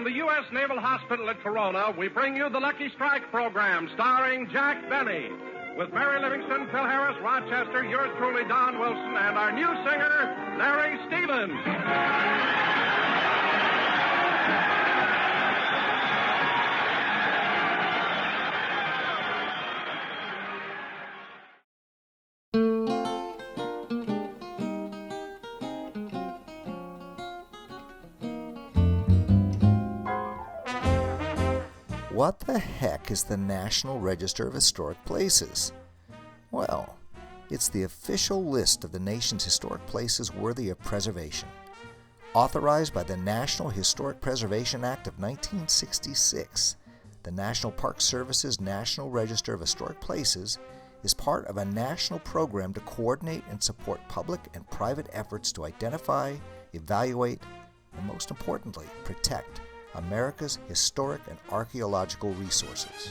the U.S. Naval Hospital at Corona, we bring you the Lucky Strike program starring Jack Benny. With Mary Livingston, Phil Harris, Rochester, yours truly, Don Wilson, and our new singer, Larry Stevens. What the heck is the National Register of Historic Places? Well, it's the official list of the nation's historic places worthy of preservation. Authorized by the National Historic Preservation Act of 1966, the National Park Service's National Register of Historic Places is part of a national program to coordinate and support public and private efforts to identify, evaluate, and most importantly, protect America's historic and archaeological resources.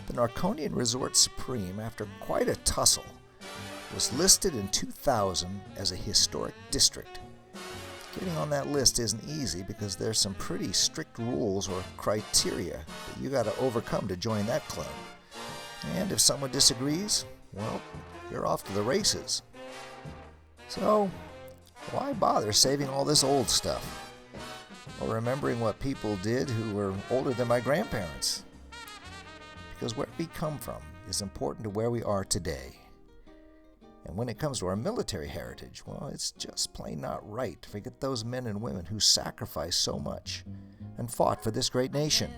The Norconian Resort Supreme, after quite a tussle, was listed in 2000 as a historic district. Getting on that list isn't easy because there's some pretty strict rules or criteria that you got to overcome to join that club. And if someone disagrees, well, you're off to the races. So, why bother saving all this old stuff? Or remembering what people did who were older than my grandparents? Because where we come from is important to where we are today. And when it comes to our military heritage, well, it's just plain not right to forget those men and women who sacrificed so much and fought for this great nation.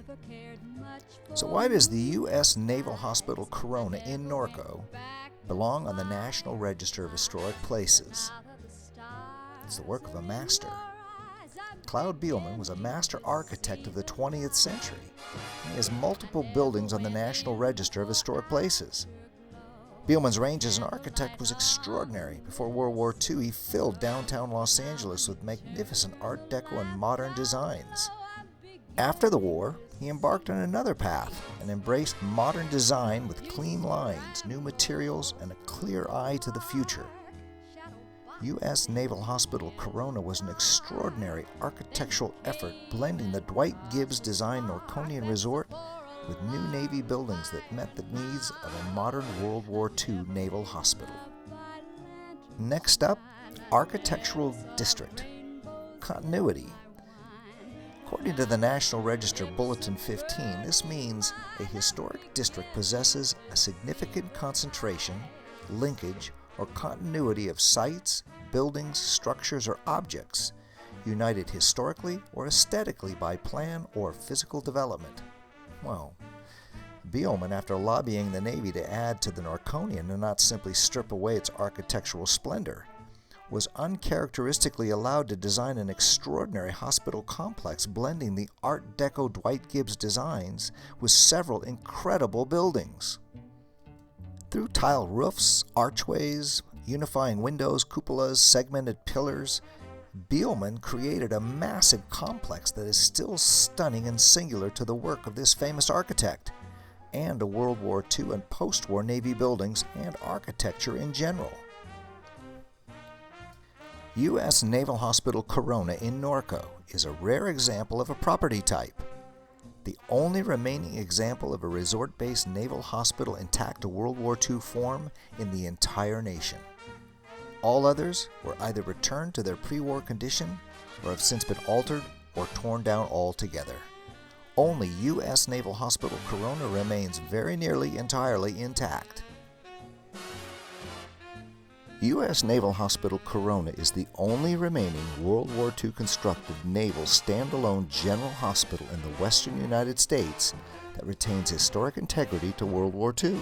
So why does the U.S. Naval Hospital Corona in Norco belong on the National Register of Historic Places? It's the work of a master. Cloud Beelman was a master architect of the 20th century. He has multiple buildings on the National Register of Historic Places. Beelman's range as an architect was extraordinary. Before World War II, he filled downtown Los Angeles with magnificent Art Deco and modern designs. After the war, he embarked on another path and embraced modern design with clean lines, new materials, and a clear eye to the future. U.S. Naval Hospital Corona was an extraordinary architectural effort blending the Dwight Gibbs designed Norconian resort with new Navy buildings that met the needs of a modern World War II naval hospital. Next up, Architectural District. Continuity. According to the National Register Bulletin 15, this means a historic district possesses a significant concentration, linkage, or continuity of sites, buildings, structures, or objects, united historically or aesthetically by plan or physical development. Well, Beelman, after lobbying the Navy to add to the Norconian and not simply strip away its architectural splendor, was uncharacteristically allowed to design an extraordinary hospital complex blending the Art Deco Dwight Gibbs designs with several incredible buildings. Through tile roofs, archways, unifying windows, cupolas, segmented pillars, Beelman created a massive complex that is still stunning and singular to the work of this famous architect, and to World War II and post-war Navy buildings and architecture in general. U.S. Naval Hospital Corona in Norco is a rare example of a property type. The only remaining example of a resort-based naval hospital intact to World War II form in the entire nation. All others were either returned to their pre-war condition or have since been altered or torn down altogether. Only U.S. Naval Hospital Corona remains very nearly entirely intact. U.S. Naval Hospital Corona is the only remaining World War II constructed naval standalone general hospital in the western United States that retains historic integrity to World War II.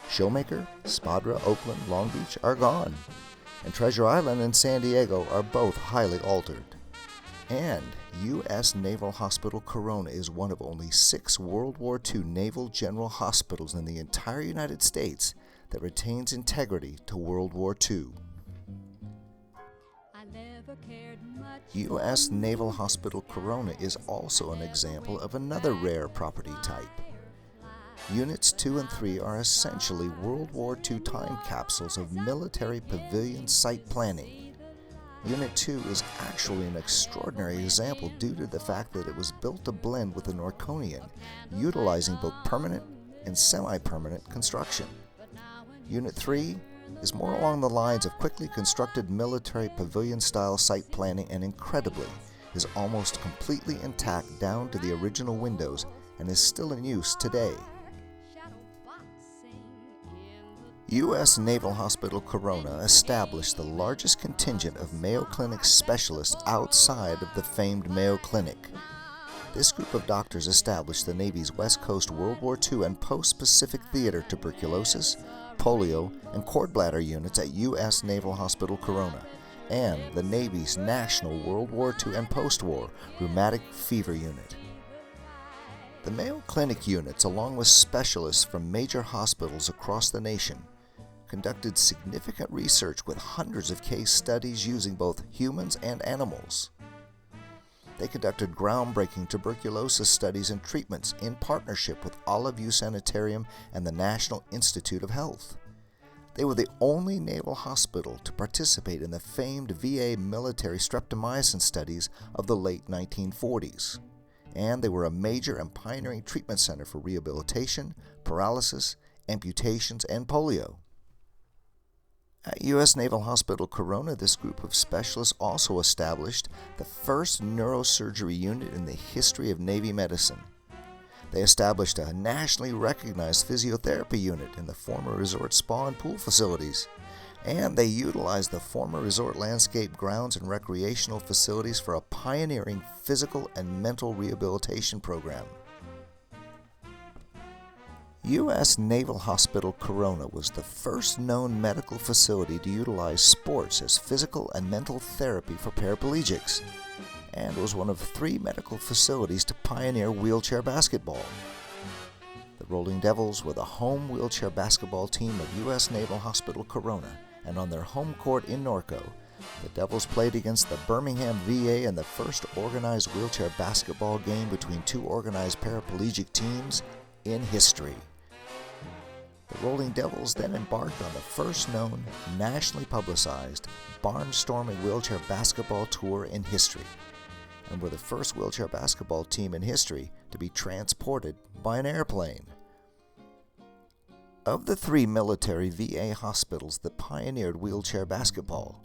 Showmaker, Spadra, Oakland, Long Beach are gone, and Treasure Island and San Diego are both highly altered. And U.S. Naval Hospital Corona is one of only 6 World War II naval general hospitals in the entire United States that retains integrity to World War II. U.S. Naval Hospital Corona is also an example of another rare property type. Units 2 and 3 are essentially World War II time capsules of military pavilion site planning. Unit 2 is actually an extraordinary example due to the fact that it was built to blend with the Norconian, utilizing both permanent and semi-permanent construction. Unit 3 is more along the lines of quickly constructed military pavilion-style site planning and incredibly is almost completely intact down to the original windows and is still in use today. U.S. Naval Hospital Corona established the largest contingent of Mayo Clinic specialists outside of the famed Mayo Clinic. This group of doctors established the Navy's West Coast World War II and post-Pacific Theater tuberculosis, polio, and cord bladder units at U.S. Naval Hospital Corona, and the Navy's National World War II and post-war rheumatic fever unit. The Mayo Clinic units, along with specialists from major hospitals across the nation, conducted significant research with hundreds of case studies using both humans and animals. They conducted groundbreaking tuberculosis studies and treatments in partnership with Olive View Sanitarium and the National Institute of Health. They were the only naval hospital to participate in the famed VA military streptomycin studies of the late 1940s. And they were a major and pioneering treatment center for rehabilitation, paralysis, amputations, and polio. At U.S. Naval Hospital Corona, this group of specialists also established the first neurosurgery unit in the history of Navy medicine. They established a nationally recognized physiotherapy unit in the former resort spa and pool facilities, and they utilized the former resort landscape grounds and recreational facilities for a pioneering physical and mental rehabilitation program. U.S. Naval Hospital Corona was the first known medical facility to utilize sports as physical and mental therapy for paraplegics, and was one of 3 medical facilities to pioneer wheelchair basketball. The Rolling Devils were the home wheelchair basketball team of U.S. Naval Hospital Corona, and on their home court in Norco, the Devils played against the Birmingham VA in the first organized wheelchair basketball game between 2 organized paraplegic teams in history. The Rolling Devils then embarked on the first known, nationally publicized, barnstorming wheelchair basketball tour in history, and were the first wheelchair basketball team in history to be transported by an airplane. Of the 3 military VA hospitals that pioneered wheelchair basketball,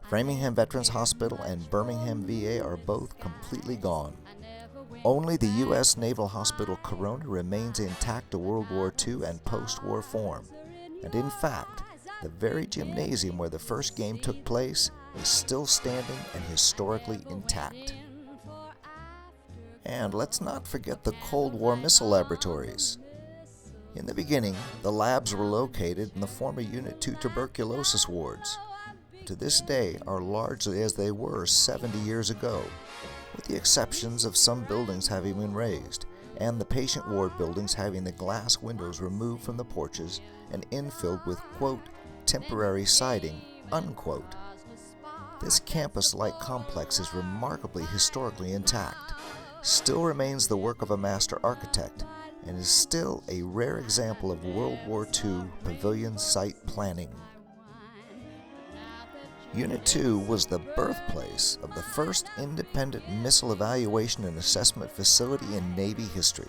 Framingham Veterans Hospital and Birmingham VA are both completely gone. Only the U.S. Naval Hospital Corona remains intact to World War II and post-war form, and in fact, the very gymnasium where the first game took place is still standing and historically intact. And let's not forget the Cold War missile laboratories. In the beginning, the labs were located in the former Unit 2 tuberculosis wards. To this day are largely as they were 70 years ago, with the exceptions of some buildings having been raised, and the patient ward buildings having the glass windows removed from the porches and infilled with, quote, temporary siding, unquote. This campus-like complex is remarkably historically intact, still remains the work of a master architect, and is still a rare example of World War II pavilion site planning. Unit 2 was the birthplace of the first independent missile evaluation and assessment facility in Navy history.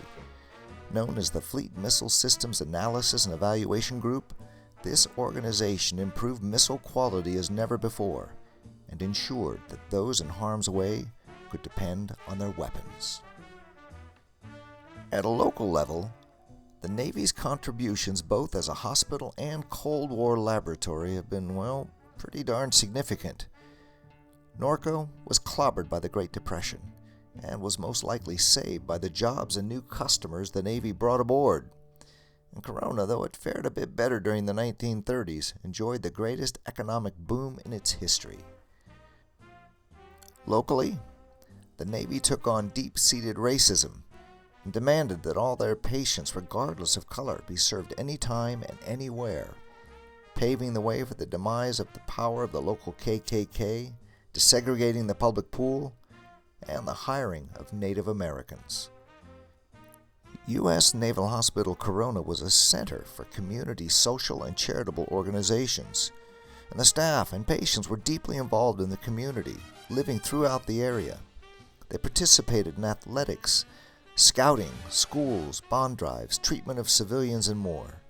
Known as the Fleet Missile Systems Analysis and Evaluation Group, this organization improved missile quality as never before and ensured that those in harm's way could depend on their weapons. At a local level, the Navy's contributions both as a hospital and Cold War laboratory have been, well, pretty darn significant. Norco was clobbered by the Great Depression and was most likely saved by the jobs and new customers the Navy brought aboard. And Corona, though it fared a bit better during the 1930s, enjoyed the greatest economic boom in its history. Locally, the Navy took on deep-seated racism and demanded that all their patients, regardless of color, be served anytime and anywhere, paving the way for the demise of the power of the local KKK, desegregating the public pool, and the hiring of Native Americans. U.S. Naval Hospital Corona was a center for community social and charitable organizations, and the staff and patients were deeply involved in the community, living throughout the area. They participated in athletics, scouting, schools, bond drives, treatment of civilians, and more.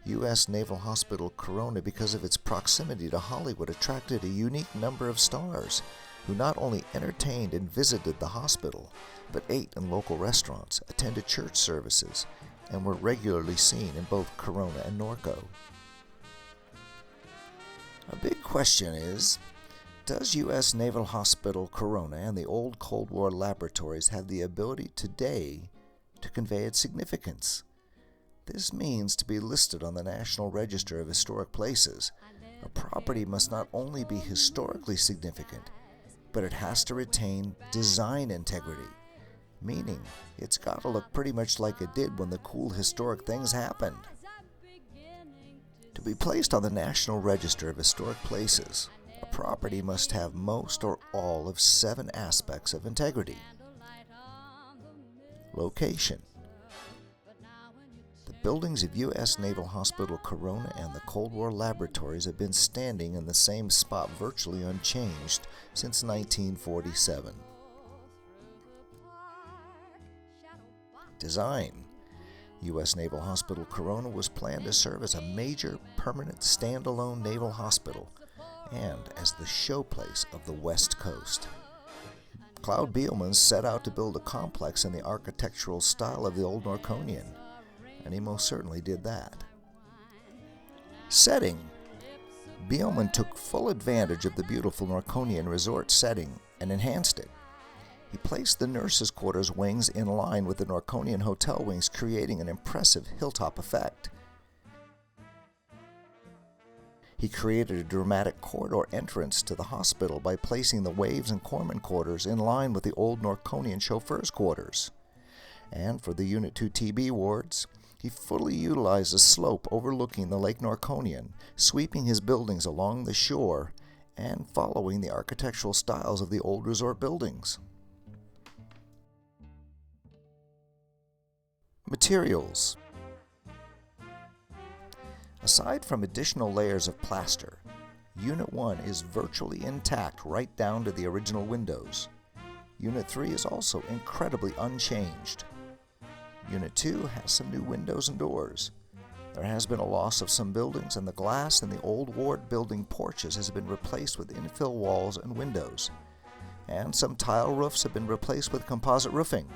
U.S. Naval Hospital Corona, because of its proximity to Hollywood, attracted a unique number of stars who not only entertained and visited the hospital, but ate in local restaurants, attended church services, and were regularly seen in both Corona and Norco. A big question is, does U.S. Naval Hospital Corona and the old Cold War laboratories have the ability today to convey its significance? This means to be listed on the National Register of Historic Places, a property must not only be historically significant, but it has to retain design integrity, meaning it's got to look pretty much like it did when the cool historic things happened. To be placed on the National Register of Historic Places, a property must have most or all of 7 aspects of integrity. Location. The buildings of U.S. Naval Hospital Corona and the Cold War laboratories have been standing in the same spot virtually unchanged since 1947. Design. U.S. Naval Hospital Corona was planned to serve as a major, permanent, standalone naval hospital and as the showplace of the West Coast. Claude Beelman set out to build a complex in the architectural style of the old Norconian, and he most certainly did that. Setting. Beelman took full advantage of the beautiful Norconian resort setting and enhanced it. He placed the nurses' quarters wings in line with the Norconian hotel wings, creating an impressive hilltop effect. He created a dramatic corridor entrance to the hospital by placing the Waves and Corpsman quarters in line with the old Norconian chauffeurs' quarters. And for the Unit 2 TB wards, he fully utilized a slope overlooking the Lake Norconian, sweeping his buildings along the shore and following the architectural styles of the old resort buildings. Materials. Aside from additional layers of plaster, Unit 1 is virtually intact right down to the original windows. Unit 3 is also incredibly unchanged. Unit 2 has some new windows and doors. There has been a loss of some buildings, and the glass in the old ward building porches has been replaced with infill walls and windows. And some tile roofs have been replaced with composite roofing.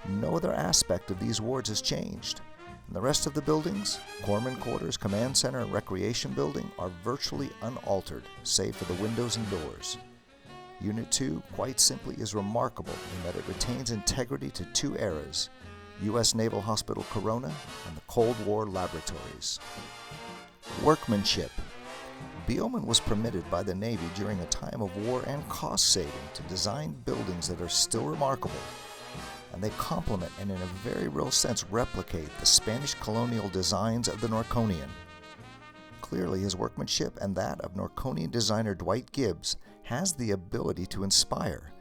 No other aspect of these wards has changed. And the rest of the buildings, Corpsman Quarters, Command Center, and Recreation Building, are virtually unaltered, save for the windows and doors. Unit 2, quite simply, is remarkable in that it retains integrity to 2 eras, U.S. Naval Hospital Corona and the Cold War laboratories. Workmanship. Beelman was permitted by the Navy during a time of war and cost saving to design buildings that are still remarkable, and they complement and in a very real sense replicate the Spanish colonial designs of the Norconian. Clearly, his workmanship and that of Norconian designer Dwight Gibbs has the ability to inspire,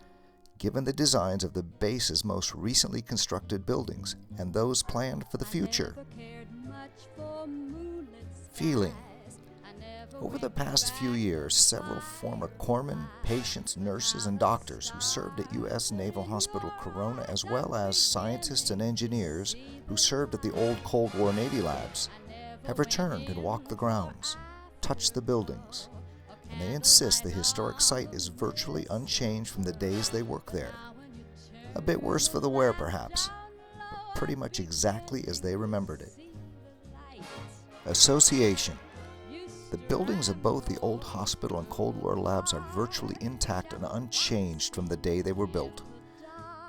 given the designs of the base's most recently constructed buildings and those planned for the future. Feeling. Over the past few years, several former corpsmen, patients, nurses, and doctors who served at U.S. Naval Hospital Corona, as well as scientists and engineers who served at the old Cold War Navy labs, have returned and walked the grounds, touched the buildings, and they insist the historic site is virtually unchanged from the days they worked there. A bit worse for the wear, perhaps, but pretty much exactly as they remembered it. Association. The buildings of both the old hospital and Cold War labs are virtually intact and unchanged from the day they were built.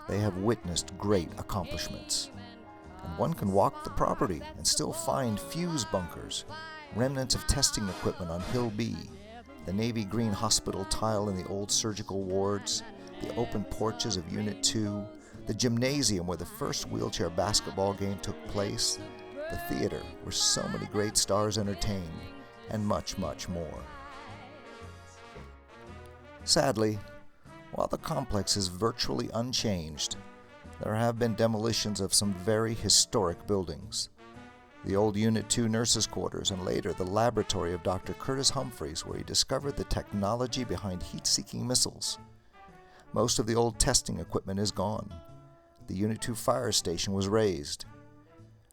They have witnessed great accomplishments. And one can walk the property and still find fuse bunkers, remnants of testing equipment on Hill B, the navy green hospital tile in the old surgical wards, the open porches of Unit 2, the gymnasium where the first wheelchair basketball game took place, the theater where so many great stars entertained, and much, much more. Sadly, while the complex is virtually unchanged, there have been demolitions of some very historic buildings. the old Unit 2 nurses' quarters, and later the laboratory of Dr. Curtis Humphreys, where he discovered the technology behind heat-seeking missiles. Most of the old testing equipment is gone. The Unit 2 fire station was razed.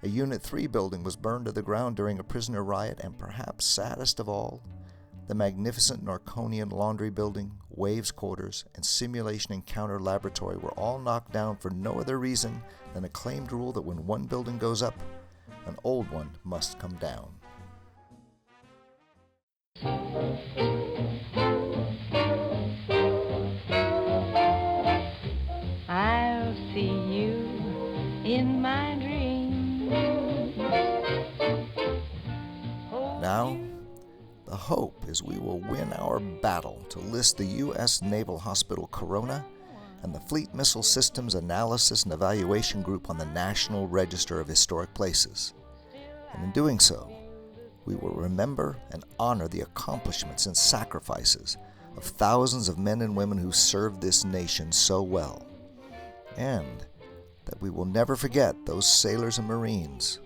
A Unit 3 building was burned to the ground during a prisoner riot, and perhaps saddest of all, the magnificent Norconian laundry building, Waves quarters, and simulation and counter laboratory were all knocked down for no other reason than a claimed rule that when one building goes up, an old one must come down. I'll see you in my dreams. Now, the hope is we will win our battle to list the U.S. Naval Hospital Corona and the Fleet Missile Systems Analysis and Evaluation Group on the National Register of Historic Places. And in doing so, we will remember and honor the accomplishments and sacrifices of thousands of men and women who served this nation so well. And that we will never forget those sailors and Marines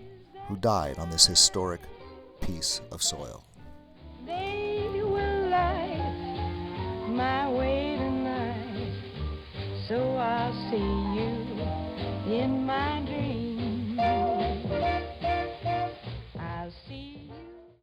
who died on this historic piece of soil. They will light my way tonight, so I'll see you in my dreams.